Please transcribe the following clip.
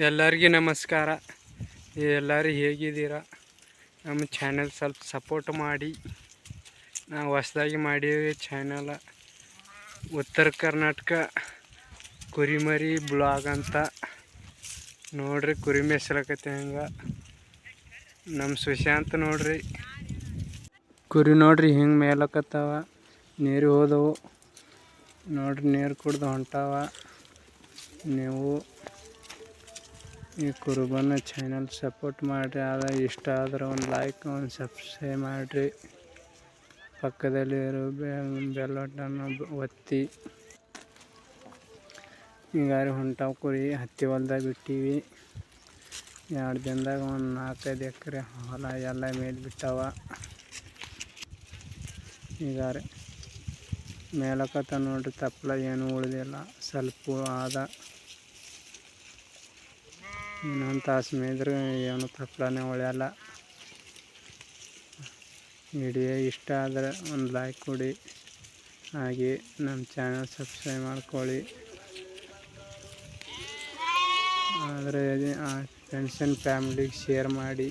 ಎಲ್ಲರಿಗೂ ನಮಸ್ಕಾರ. ಎಲ್ಲರೂ ಹೇಗಿದ್ದೀರಾ? ನಮ್ಮ ಚಾನೆಲ್ ಸ್ವಲ್ಪ ಸಪೋರ್ಟ್ ಮಾಡಿ. ನಾವು ಹೊಸದಾಗಿ ಮಾಡೀವಿ ಚಾನಲ್. ಉತ್ತರ ಕರ್ನಾಟಕ ಕುರಿಮರಿ ಬ್ಲಾಗ್ ಅಂತ ನೋಡ್ರಿ. ಕುರಿ ಮೇಯ್ಸಲಕತ್ತೆ ಹಂಗೆ ನಮ್ಮ ಸುಶಾಂತ್ ನೋಡ್ರಿ. ಕುರಿ ನೋಡ್ರಿ ಹಿಂಗೆ ಮೇಯ್ಲಕತ್ತಾವ. ನೀರು ಹೋದವು ನೋಡ್ರಿ, ನೀರು ಕುಡ್ದು ಹೊಂಟಾವ. ನೀವು ಈ ಕುರುಬನ ಚಾನಲ್ ಸಪೋರ್ಟ್ ಮಾಡಿರಿ. ಇಷ್ಟ ಆದ್ರೆ ಒಂದು ಲೈಕ್, ಒಂದು ಸಬ್ಸ್ಕ್ರೈಬ್ ಮಾಡಿರಿ. ಪಕ್ಕದಲ್ಲಿರೋ ಬೆಲ್ ಬಟನ್ ಒತ್ತಿ. ಈಗಾರಿ ಹೊಂಟಾವ ಕುರಿ. ಹತ್ತಿ ಹೊಲ್ದಾಗ ಬಿಟ್ಟೀವಿ. 2 ದಿನದಾಗ ಒಂದು 4-5 ಎಕರೆ ಹೊಲ ಎಲ್ಲ ಮೇಯ್ದು ಬಿಟ್ಟಾವ. ಈಗಾರಿ ಮೇಲಕತ್ತ ನೋಡ್ರಿ. ತಪ್ಪಲ ಏನೂ ಉಳಿದಿಲ್ಲ, ಸ್ವಲ್ಪ ಆದ. ಇನ್ನೊಂದು ತಾಸು ಮೇಯ್ದ್ರೆ ಏನು ತಪ್ಪಲನೇ ಉಳಿಯಲ್ಲ. ವಿಡಿಯೋ ಇಷ್ಟ ಆದರೆ ಒಂದು ಲೈಕ್ ಕೊಡಿ. ಹಾಗೆ ನಮ್ಮ ಚಾನಲ್ ಸಬ್ಸ್ಕ್ರೈಬ್ ಮಾಡ್ಕೊಳ್ಳಿ. ಆದರೆ ಫ್ರೆಂಡ್ಸ್ ಆ್ಯಂಡ್ ಫ್ಯಾಮಿಲಿಗೆ ಶೇರ್ ಮಾಡಿ.